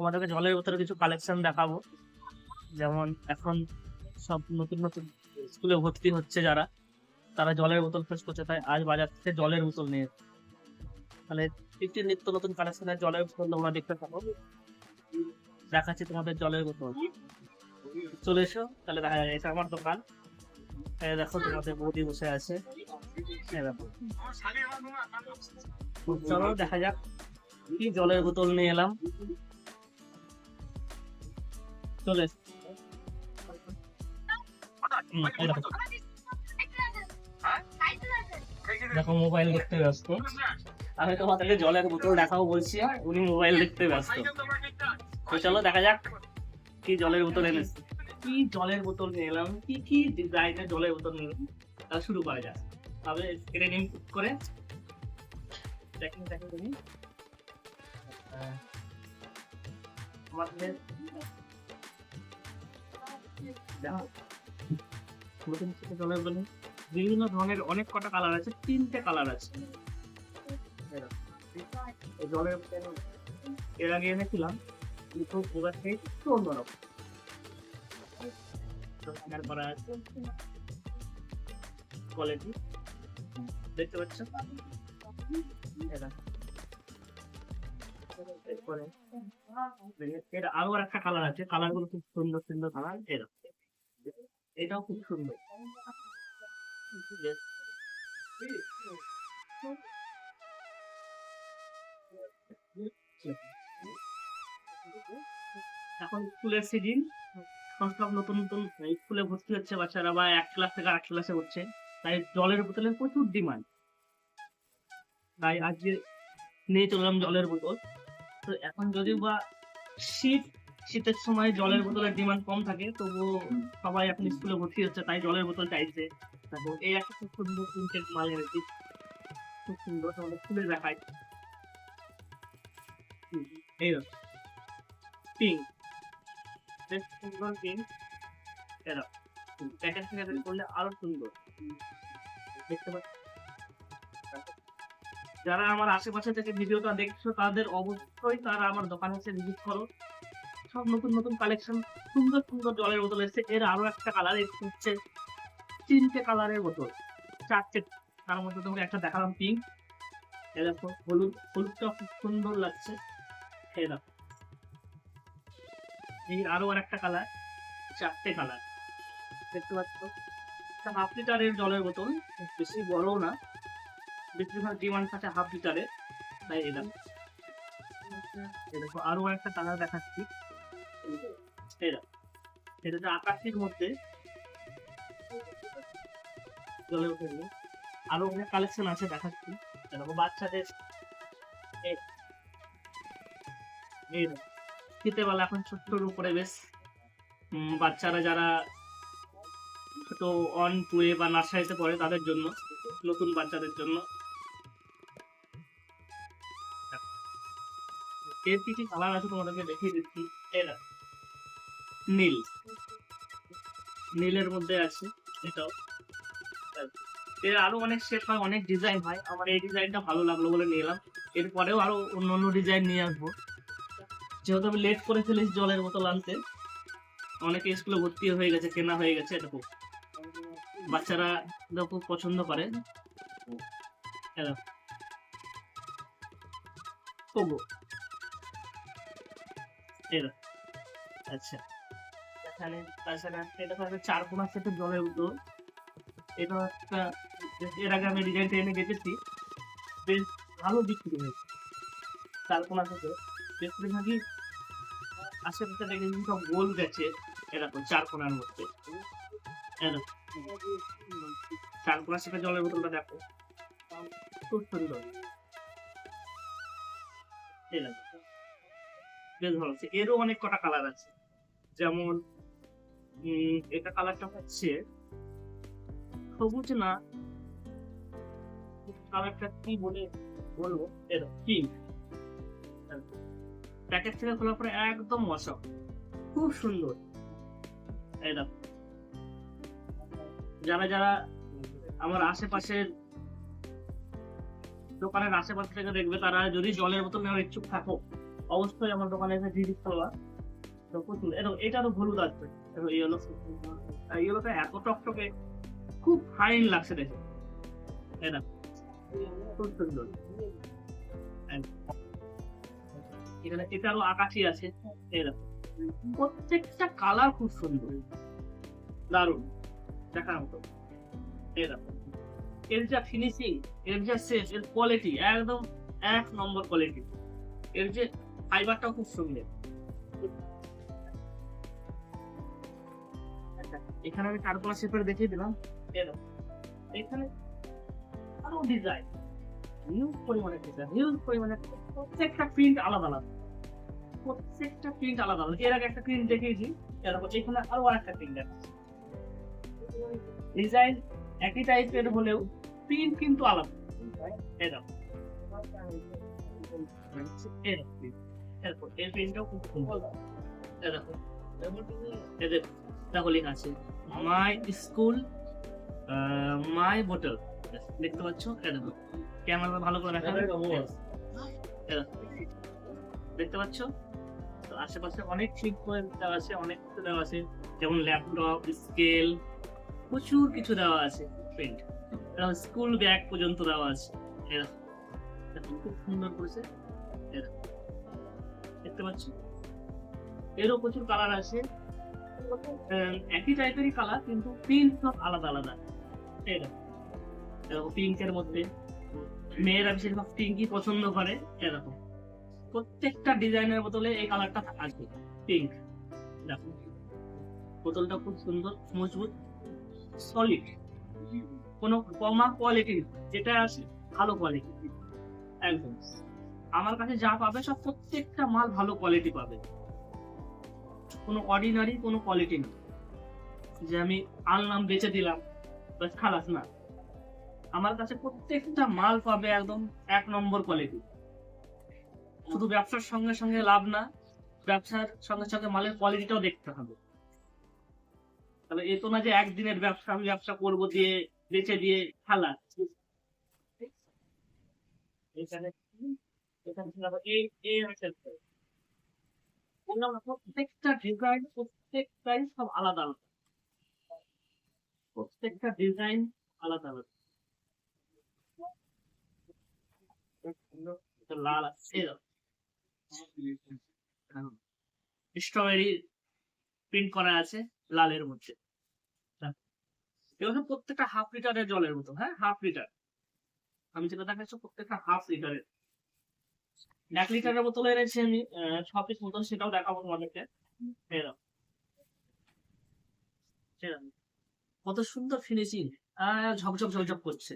তোমাদেরকে জলের বোতলে কিছু কালেকশন দেখাবো। যেমন এখন সব নতুন নতুন স্কুলে ভর্তি হচ্ছে যারা, তারা জলের বোতল খোঁজ করছে, তাই আজ বাজার থেকে জলের বোতল নিয়ে তাহলে একটি নিত্য নতুন কালেকশনের জলের বোতল তোমরা দেখতে পাবো। দেখাচ্ছি তোমাদের জলের বোতল, চলে এসো। তাহলে দেখা যায় এটা আমার দোকান। এই দেখো তোমাদের বৌদি বসে আছে, এই দেখো। চলো দেখা যাক কি জলের বোতল নিয়ে এলাম। চলে এসো। এই দেখো, দেখো মোবাইল দেখতে ব্যস্ত। আমি তোমাদেরকে জলের বোতল দেখাবো বলছি, উনি মোবাইল দেখতে ব্যস্ত। তো চলো দেখা যাক কি জলের বোতল এনেছি, কি জলের বোতল নিয়ে এলাম, কি কি ডিজাইনের জলের বোতল নিয়ে এলাম। তাহলে শুরু করা যাক। তবে স্ক্রিনে ইনপুট করে দেখেন দেখেন তুমি আমাদের দেখো নতুন জলের বোতল বিভিন্ন ধরনের অনেক কটা কালার আছে, 3টে কালার আছে। এই জলের বোতল এর আগে এনেছিলাম, কিন্তু এবার থেকে একটু অন্যরকম করা আছে। কোয়ালিটি দেখতে পাচ্ছ, এরপরে এর আরো একটা কালার আছে, কালার গুলো খুব সুন্দর সুন্দর কালার। এটাও খুব সুন্দর। এখন স্কুলের সিজন, এখন সব নতুন নতুন স্কুলে ভর্তি হচ্ছে বাচ্চারা, বা এক ক্লাস থেকে আরেক ক্লাসে উঠছে, তাই জলের বোতলের প্রচুর ডিমান্ড। তাই আজকে নিয়ে চললাম জলের বোতল। তো এখন যদিও বা শীতের সময় জলের বোতলের ডিমান্ড কম থাকে, তবুও সবাই এখন স্কুলে ভর্তি হচ্ছে, তাই জলের বোতল চাইছে। তারপর এই একটা খুব সুন্দর প্রিন্টেড মাল এনেছি, খুব সুন্দর, তোমাদের খুলে দেখাই। এই পিঙ্ক, বেশ সুন্দর পিঙ্ক। এরা প্যাকেট থেকে বের করলে আরো সুন্দর দেখতে পাচ্ছি। যারা আমার আশেপাশে থেকে ভিডিওটা দেখছো তাদের অবশ্যই তারা আমার দোকানে এসে ভিজিট করো। সব নতুন নতুন কালেকশন, সুন্দর সুন্দর জলের বোতল এসেছে। এর আরো একটা কালার হচ্ছে 3টে কালারের বোতল, 4টে, তার মধ্যে তোমাকে একটা দেখালাম পিঙ্ক। এই দেখো হলুদ, হলুদটা খুব সুন্দর লাগছে। এই দেখো এই আরো একটা কালার, 4টে কালার দেখতে পাচ্ছ। হাফ লিটারের জলের বোতল, বেশি বড় না, বেশিরভাগ ডিমান্ড থাকে হাফ লিটারের, তাই এটা। দেখো আরো একটা কালার দেখাচ্ছি, এটা আকাশের মধ্যে জলের বোতল। আরো অনেক কালেকশন আছে দেখাচ্ছি। দেখো বাচ্চাদের শীতের বেলা এখন ছোট্টর উপরে বেশ বাচ্চারা যারা ছোট 1, 2 বা নার্সারিতে পড়ে তাদের জন্য, নতুন বাচ্চাদের জন্য। এর কি কি কালার আছে তোমাদেরকে দেখিয়ে দিচ্ছি। এরা নীল, নীলের মধ্যে আছে এটাও। এর আরো অনেক শেপ হয়, অনেক ডিজাইন হয়। আমার এই ডিজাইনটা ভালো লাগলো বলে নিয়ে এলাম। এরপরেও আরো অন্য অন্য ডিজাইন নিয়ে আসবো, যেহেতু আমি লেট করে ফেলেছি জলের বোতল আনতে। অনেকে স্কুলে ভর্তি হয়ে গেছে, কেনা হয়ে গেছে। এটা খুব বাচ্চারা খুব পছন্দ করে। আচ্ছা, এখানে তাছাড়া এটা তো একটা 4 কোনা সেটের জলের বোতল। এটা একটা, এর আগে আমি ডিজাইনটা এনে গেছি, বেশ ভালো বিক্রি হয়েছে। 4 কোনা থেকে বেশিরভাগই আশেপাশে দেখে সব গোল গেছে। এরকম 4 কোনার মধ্যে, এরকম 4 কোনা সেটের জলের বোতলটা দেখো, খুব সুন্দর। বেশ ভালো আছে। এরও অনেক কটা কালার আছে, যেমন এটা কালারটা হচ্ছে সবুজ না, কালারটা কি বলবো, এরকম পিঙ্ক। প্যাকেট থেকে খোলার পরে একদম অসম, খুব সুন্দর। এই দেখো, যারা যারা আমার আশেপাশের দোকানের আশেপাশে থেকে দেখবে, তারা যদি জলের বোতল নেওয়ার ইচ্ছুক থাকো, অবশ্যই আমার দোকানে এসে ভিজিট করবা। তো প্রচুর এটারও হলুদ আছে, ইয়েলোটা এত টকটকে, খুব ফাইন লাগছে দেখে। এটা খুব সুন্দর। এটারও আকাশি আছে। এরকম প্রত্যেকটা কালার খুব সুন্দর, দারুণ দেখার মতো। এরকম এর যা ফিনিশিং, এর যা শেপ, এর কোয়ালিটি একদম 1 নম্বর কোয়ালিটি। এর যে ফাইবারটাও খুব সুন্দর। আচ্ছা, এখানে আমি কারকোলা শেপের দেখিয়ে দিলাম। এরকম এখানে আরো ডিজাইন, হিউজ পরিমাণে ডিজাইন, হিউজ পরিমাণে। প্রত্যেকটা প্রিন্ট আলাদা আলাদা, প্রত্যেকটা প্রিন্ট আলাদা আলাদা। এর আগে একটা প্রিন্ট দেখিয়েছি, এরকম এখানে আরো আরেকটা প্রিন্ট আছে। ডিজাইন একই টাইপের হলেও প্রিন্ট কিন্তু আলাদা। এরকম এরপর এর প্রিন্টটাও খুব সুন্দর। এরকম এদের দেখো লেখা আছে মাই স্কুল মাই বোতল, দেখতে পাচ্ছ? এরকম ক্যামেরা ভালো করে দেখা দেখতে পাচ্ছ? তো আশেপাশে অনেক ঠিক করে দেওয়া আছে, অনেক কিছু দেওয়া আছে, যেমন ল্যাপটপ, স্কেল, প্রচুর কিছু দেওয়া আছে। প্রিন্ট স্কুল ব্যাগ পর্যন্ত দেওয়া আছে। এরকম খুব সুন্দর করেছে। দেখতে পাচ্ছ? এরও প্রচুর কালার আছে, একই টাইপেরই কালার কিন্তু প্রিন্ট সব আলাদা আলাদা। এরকম পিঙ্কের মধ্যে মেয়েরা বেশিরভাগ পিঙ্কই পছন্দ করে। এরকম প্রত্যেকটা ডিজাইনের বোতলে এই কালারটা আছে, পিঙ্ক। দেখো বোতলটা খুব সুন্দর, মজবুত, সলিড, কোনো কমা কোয়ালিটি, যেটা আছে ভালো কোয়ালিটি একদম। আমার কাছে যা পাবে সব প্রত্যেকটা মাল ভালো কোয়ালিটি পাবে, কোনো অর্ডিনারি কোনো কোয়ালিটি না যে আমি আনলাম বেচে দিলাম বাস খালাস না। আমার কাছে প্রত্যেকটা মাল পাবে একদম 1 নম্বর কোয়ালিটি। শুধু ব্যবসার সঙ্গে সঙ্গে লাভ না, ব্যবসার সঙ্গে সঙ্গে মালের কোয়ালিটিটাও দেখতে হবে। তাহলে এ তো না যে একদিনের ব্যবসা, আমি ব্যবসা করবো দিয়ে বেচে দিয়ে খালাস। এখানে প্রত্যেকটা ডিজাইন, প্রত্যেকটাই সব আলাদা আলাদা, প্রত্যেকটা ডিজাইন আলাদা আলাদা। লাল আছে, স্ট্রবেরি প্রিন্ট করা আছে লালের মধ্যে। এগুলো প্রত্যেকটা হাফ লিটারের জলের মতো। হ্যাঁ, হাফ লিটার। আমি যেটা দেখাচ্ছি প্রত্যেকটা হাফ লিটারের। 1 লিটারের বোতলে এনেছি আমি 6 পিস বোতল, সেটাও দেখাবো তোমাদেরকে। কত সুন্দর ফিনিশিং, ঝকঝক ঝকঝক করছে,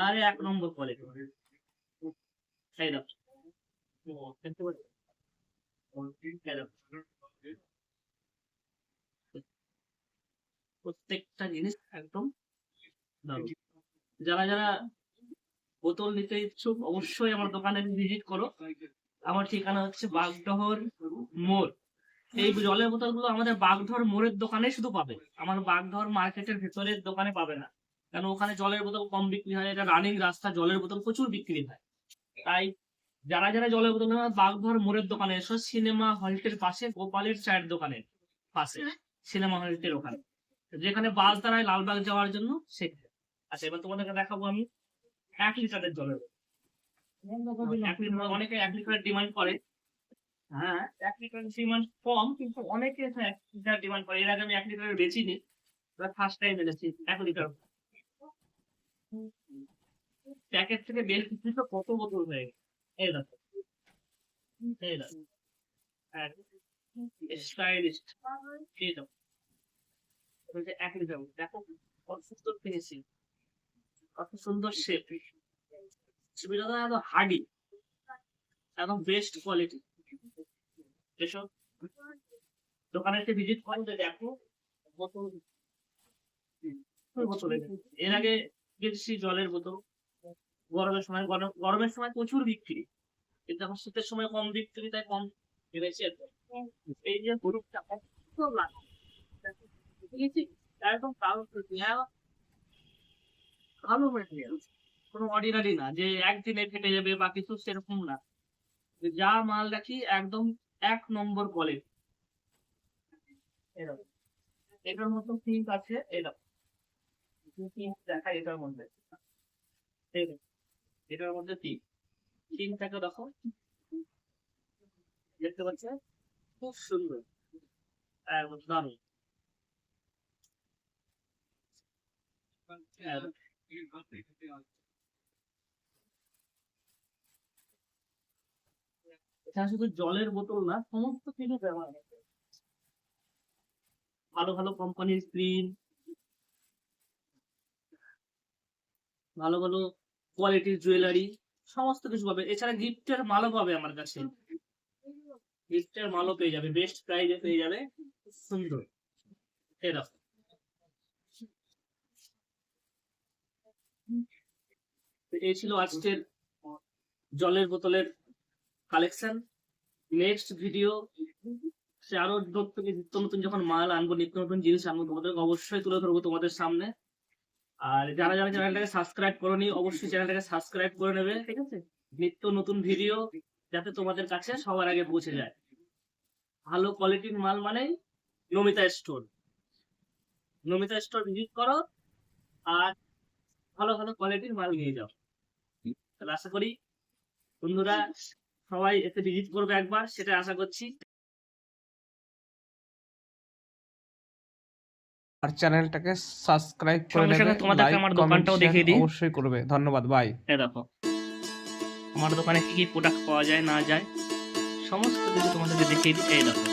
আরে 1 নম্বর কোয়ালিটি। এই দেখো দেখতে পাচ্ছ? প্রত্যেকটা জিনিস একদম দারুণ। যারা যারা বোতল নিতে ইচ্ছুক অবশ্যই আমার দোকানে ভিজিট করো। আমার ঠিকানা হচ্ছে বাগডহর মোড়। এই জলের বোতলগুলো আমাদের বাগডহর মোড়ের দোকানে শুধু পাবে, আমার বাগডহর মার্কেটের ভেতরের দোকানে পাবে না, কারণ ওখানে জলের বোতল কম বিক্রি হয়। এটা রানিং রাস্তা, জলের বোতল প্রচুর বিক্রি হয়। তাই যারা যারা জলের বোতল নেবে বাগডহর মোড়ের দোকানে এসো, সিনেমা হলটির পাশে গোপালের চায়ের দোকানের পাশে, সিনেমা হলটির ওখানে, যেখানে বাস দাঁড়ায় লালবাগ যাওয়ার জন্য সেখানে। আচ্ছা, এবার তোমাদেরকে দেখাবো আমি 1 লিটারের জলের বোতল। 1 লিটার অনেকে 1 লিটারের ডিমান্ড করে। হ্যাঁ, 1 লিটারের ডিমান্ড কম, কিন্তু অনেকে 1 লিটার ডিমান্ড করে। এর আগে আমি 1 লিটারের বেচিনি, ফার্স্ট টাইম এনেছি 1 লিটার। প্যাকেট থেকে বের করছি তো কত বোতল হয়ে গেছে। এই দেখো, এই দেখো, স্টাইলিস্ট। এই দেখো, 1 লিটার। দেখো কত সুন্দর ফিনিশিং, কত সুন্দর শেপ, সুবিধাটা এত হার্ডি, একদম বেস্ট কোয়ালিটি। এসব দোকানে এসে ভিজিট করতে দেখো বোতল। এর আগে গেছি জলের বোতল গরমের সময়, গরমের সময় প্রচুর বিক্রি, কিন্তু এখন শীতের সময় কম বিক্রি, তাই কম এনেছি। এই যে গ্রুপটা একদম ভালো মেটেরিয়াল, কোনো অর্ডিনারি না যে একদিনে ফেটে যাবে বা কিছু, সেরকম না। যা মাল রাখি একদম ১ নম্বর কোয়ালিটি। এরকম এটার মধ্যে পিঙ্ক আছে, এরকম পিঙ্ক দেখায় এটার মধ্যে, এই দেখো, এটার মধ্যে পিঙ্কটাকে দেখো, দেখতে পাচ্ছ, খুব সুন্দর, একদম দারুণ। এখানে শুধু জলের বোতল না, সমস্ত কিছু ব্যবহার আছে। ভালো ভালো কোম্পানির স্ক্রিন, ভালো ভালো কোয়ালিটির জুয়েলারি, সমস্ত কিছু পাবে। এছাড়া গিফটের মালও পাবে আমার কাছে, গিফটের মালও পেয়ে যাবে, বেস্ট প্রাইজে পেয়ে যাবে, খুব সুন্দর। এরকম এই ছিল আজকের জলের বোতলের কালেকশন। নেক্সট ভিডিও সে আরো নিত্য নতুন যখন মাল আনবো, নিত্য নতুন জিনিস আনবো, তোমাদের অবশ্যই তুলে ধরবো তোমাদের সামনে। আর যারা যারা চ্যানেলটাকে সাবস্ক্রাইব করোনি, অবশ্যই চ্যানেলটাকে সাবস্ক্রাইব করে নেবে, ঠিক আছে? নিত্য নতুন ভিডিও যাতে তোমাদের কাছে সবার আগে পৌঁছে যায়। ভালো কোয়ালিটির মাল মানেই Namita store. Namita store visit করো আর ভালো ভালো কোয়ালিটির মাল নিয়ে যাও। তাহলে আশা করি বন্ধুরা সবাই এতে ভিজিট করবে একবার, সেটা আশা করছি। আর চ্যানেলটাকে সাবস্ক্রাইব করে সঙ্গে সঙ্গে নেবে, তোমাদেরকে লাইক আমার কমেন্ট দোকানটাও শেয়ার দেখিয়ে দিই। অবশ্যই করবে। ধন্যবাদ, বাই। এই দেখো আমার দোকানে কি কি প্রোডাক্ট পাওয়া যায় না যায়, সমস্ত কিছু তোমাদেরকে দেখিয়ে দিই। এই দেখো